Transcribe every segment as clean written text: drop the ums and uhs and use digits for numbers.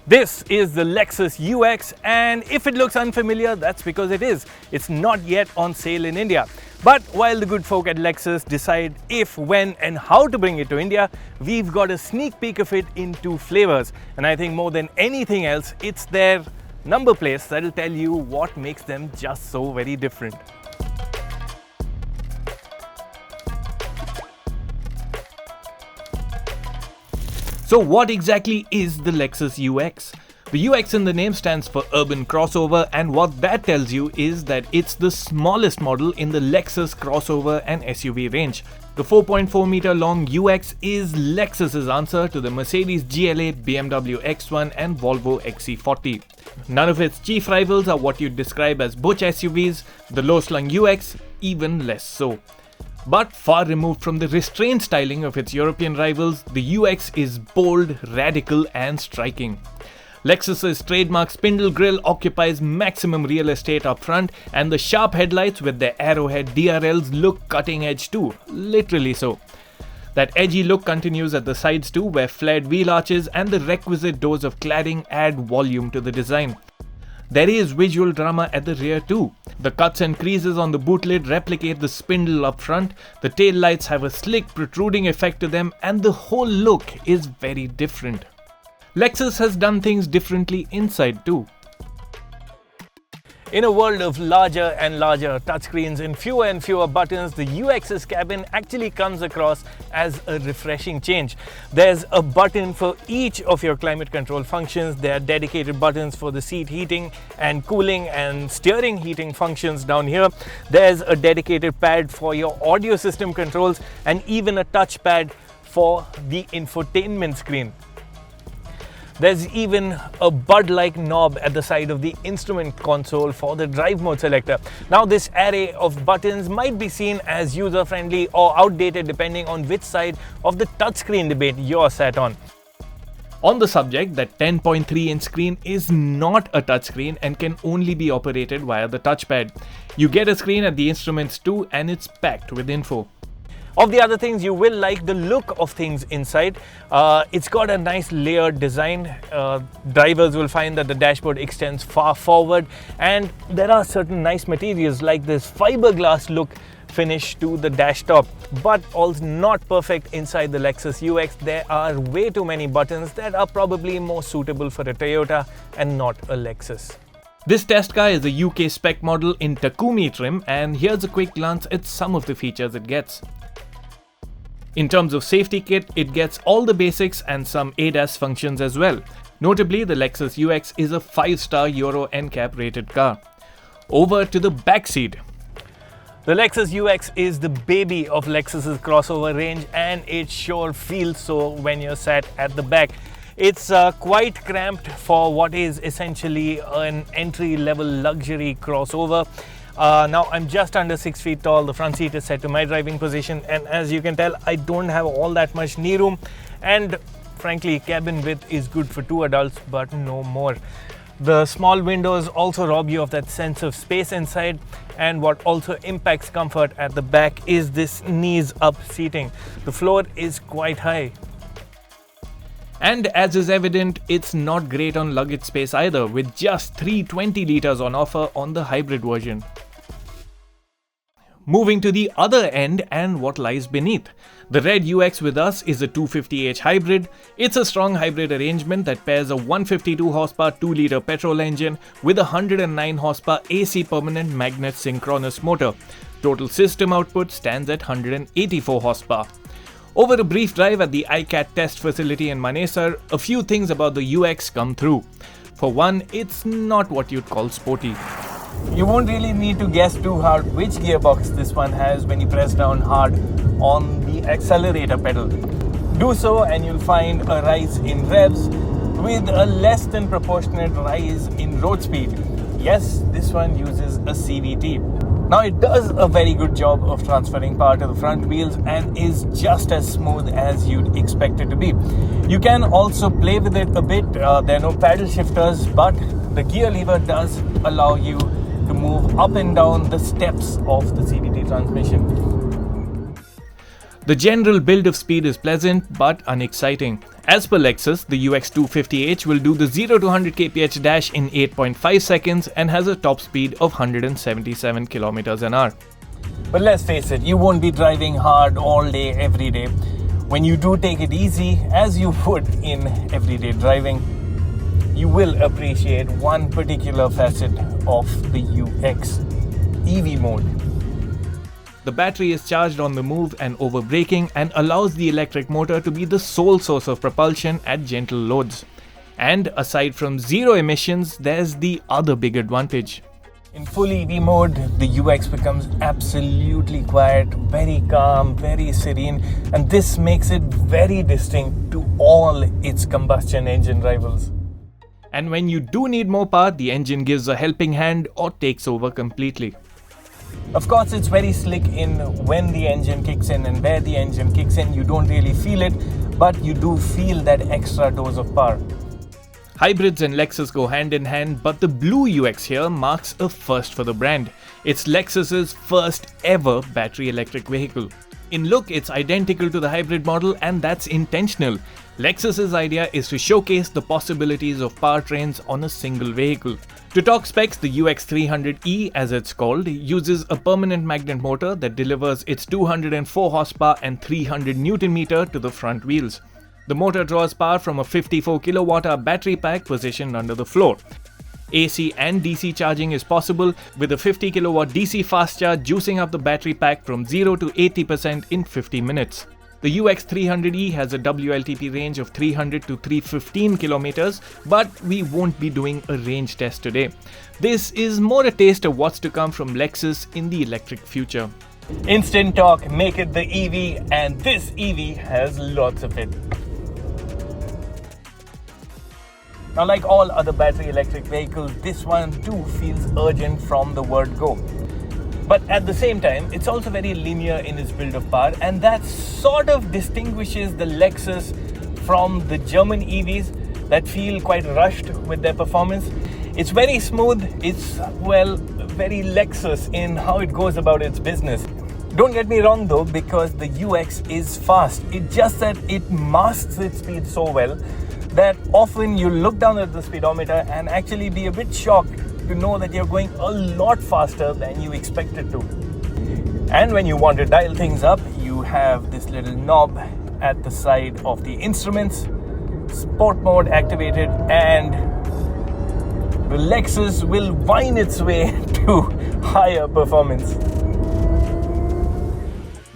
This is the Lexus UX, and if it looks unfamiliar, that's because it is. It's not yet on sale in India. But while the good folk at Lexus decide if, when and how to bring it to India, we've got a sneak peek of it in two flavors. And I think more than anything else, it's their number plates that'll tell you what makes them just so very different. So what exactly is the Lexus UX? The UX in the name stands for Urban Crossover, and what that tells you is that it's the smallest model in the Lexus crossover and SUV range. The 4.4 meter long UX is Lexus's answer to the Mercedes GLA, BMW X1 and Volvo XC40. None of its chief rivals are what you'd describe as butch SUVs, the low-slung UX even less so. But far removed from the restrained styling of its European rivals, the UX is bold, radical and striking. Lexus's trademark spindle grille occupies maximum real estate up front, and the sharp headlights with their arrowhead DRLs look cutting edge too, literally so. That edgy look continues at the sides too, where flared wheel arches and the requisite dose of cladding add volume to the design. There is visual drama at the rear too. The cuts and creases on the boot lid replicate the spindle up front, the tail lights have a slick protruding effect to them, and the whole look is very different. Lexus has done things differently inside too. In a world of larger and larger touchscreens and fewer buttons, the UX's cabin actually comes across as a refreshing change. There's a button for each of your climate control functions. There are dedicated buttons for the seat heating and cooling and steering heating functions down here. There's a dedicated pad for your audio system controls and even a touchpad for the infotainment screen. There's even a bud-like knob at the side of the instrument console for the drive mode selector. Now, this array of buttons might be seen as user-friendly or outdated depending on which side of the touchscreen debate you're sat on. On the subject, that 10.3-inch screen is not a touchscreen and can only be operated via the touchpad. You get a screen at the instruments too, and it's packed with info. Of the other things, you will like the look of things inside. It's got a nice layered design. Drivers will find that the dashboard extends far forward, and there are certain nice materials like this fiberglass look finish to the dash top, but also not perfect inside the Lexus UX. There are way too many buttons that are probably more suitable for a Toyota and not a Lexus. This test car is a UK spec model in Takumi trim, and here's a quick glance at some of the features it gets. In terms of safety kit, it gets all the basics and some ADAS functions as well. Notably, the Lexus UX is a 5-star Euro NCAP rated car. Over to the back seat. The Lexus UX is the baby of Lexus's crossover range, and it sure feels so when you're sat at the back. It's quite cramped for what is essentially an entry-level luxury crossover. Now, I'm just under 6 feet tall, the front seat is set to my driving position, and as you can tell, I don't have all that much knee room, and frankly, cabin width is good for 2 adults, but no more. The small windows also rob you of that sense of space inside, and what also impacts comfort at the back is this knees up seating. The floor is quite high. And as is evident, it's not great on luggage space either, with just 320 litres on offer on the hybrid version. Moving to the other end and what lies beneath. The red UX with us is a 250h hybrid. It's a strong hybrid arrangement that pairs a 152 horsepower 2-litre petrol engine with a 109 horsepower AC permanent magnet synchronous motor. Total system output stands at 184 horsepower. Over a brief drive at the iCat test facility in Manesar, a few things about the UX come through. For one, it's not what you'd call sporty. You won't really need to guess too hard which gearbox this one has when you press down hard on the accelerator pedal. Do so and you'll find a rise in revs with a less than proportionate rise in road speed. Yes, this one uses a CVT. Now, it does a very good job of transferring power to the front wheels and is just as smooth as you'd expect it to be. You can also play with it a bit. There are no paddle shifters, but the gear lever does allow you to move up and down the steps of the CVT transmission. The general build of speed is pleasant but unexciting, As per Lexus, the UX 250h will do the 0 to 100 kph dash in 8.5 seconds and has a top speed of 177 km an hour. But let's face it, you won't be driving hard all day, every day. When you do take it easy, as you would in everyday driving, you will appreciate one particular facet of the UX, EV mode. The battery is charged on the move and over braking and allows the electric motor to be the sole source of propulsion at gentle loads. And aside from zero emissions, there's the other big advantage. In full EV mode, the UX becomes absolutely quiet, very calm, very serene, and this makes it very distinct to all its combustion engine rivals. And when you do need more power, the engine gives a helping hand or takes over completely. Of course, it's very slick in when the engine kicks in and where the engine kicks in. You don't really feel it, but you do feel that extra dose of power. Hybrids and Lexus go hand in hand, but the blue UX here marks a first for the brand. It's Lexus's first ever battery electric vehicle. In look, it's identical to the hybrid model, and that's intentional. Lexus's idea is to showcase the possibilities of powertrains on a single vehicle. To talk specs, the UX300E, as it's called, uses a permanent magnet motor that delivers its 204 horsepower and 300 Nm to the front wheels. The motor draws power from a 54 kWh battery pack positioned under the floor. AC and DC charging is possible, with a 50 kW DC fast charge juicing up the battery pack from 0 to 80% in 50 minutes. The UX300E has a WLTP range of 300 to 315 km, but we won't be doing a range test today. This is more a taste of what's to come from Lexus in the electric future. Instant torque, make it the EV, and this EV has lots of it. Now, like all other battery electric vehicles, this one too feels urgent from the word go. But at the same time, it's also very linear in its build of power, and that sort of distinguishes the Lexus from the German EVs that feel quite rushed with their performance. It's very smooth, it's, well, very Lexus in how it goes about its business. Don't get me wrong though, because the UX is fast. It's just that it masks its speed so well that often you look down at the speedometer and actually be a bit shocked to know that you're going a lot faster than you expected to. And when you want to dial things up, you have this little knob at the side of the instruments, sport mode activated, and the Lexus will wind its way to higher performance.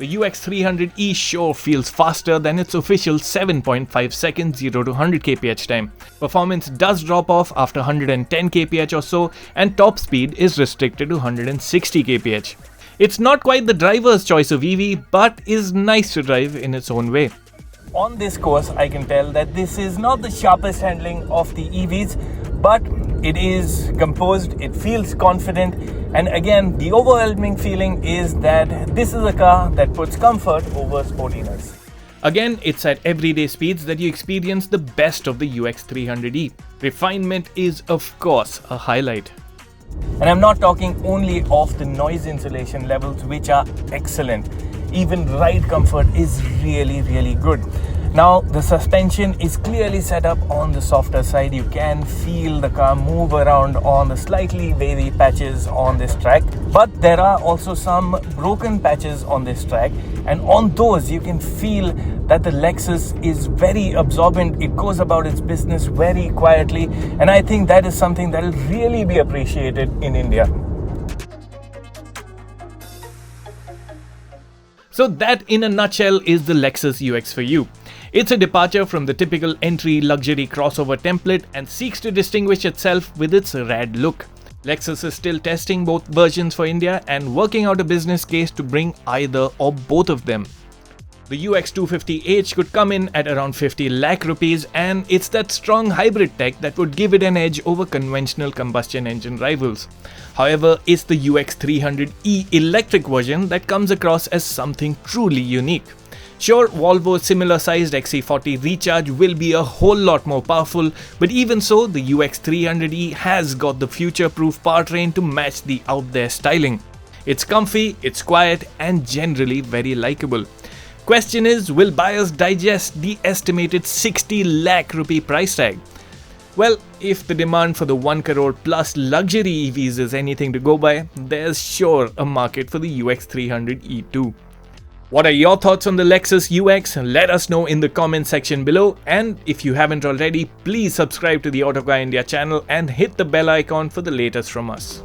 The UX300E sure feels faster than its official 7.5 seconds 0 to 100 kph time. Performance does drop off after 110 kph or so, and top speed is restricted to 160 kph. It's not quite the driver's choice of EV, but is nice to drive in its own way. On this course, I can tell that this is not the sharpest handling of the EVs, but it is composed, it feels confident, and again, the overwhelming feeling is that this is a car that puts comfort over sportiness. Again, it's at everyday speeds that you experience the best of the UX300E. Refinement is, of course, a highlight. And I'm not talking only of the noise insulation levels, which are excellent. Even ride comfort is really good. Now, the suspension is clearly set up on the softer side. You can feel the car move around on the slightly wavy patches on this track. But there are also some broken patches on this track, and on those you can feel that the Lexus is very absorbent. It goes about its business very quietly, and I think that is something that will really be appreciated in India. So that in a nutshell is the Lexus UX for you. It's a departure from the typical entry luxury crossover template and seeks to distinguish itself with its rad look. Lexus is still testing both versions for India and working out a business case to bring either or both of them. The UX 250h could come in at around 50 lakh rupees, and it's that strong hybrid tech that would give it an edge over conventional combustion engine rivals. However, it's the UX 300e electric version that comes across as something truly unique. Sure, Volvo's similar-sized XC40 Recharge will be a whole lot more powerful, but even so, the UX300e has got the future-proof powertrain to match the out-there styling. It's comfy, it's quiet, and generally very likable. question is, will buyers digest the estimated 60 lakh rupee price tag? Well, if the demand for the 1 crore plus luxury EVs is anything to go by, there's sure a market for the UX300e too. What are your thoughts on the Lexus UX? Let us know in the comment section below, and if you haven't already, please subscribe to the Autocar India channel and hit the bell icon for the latest from us.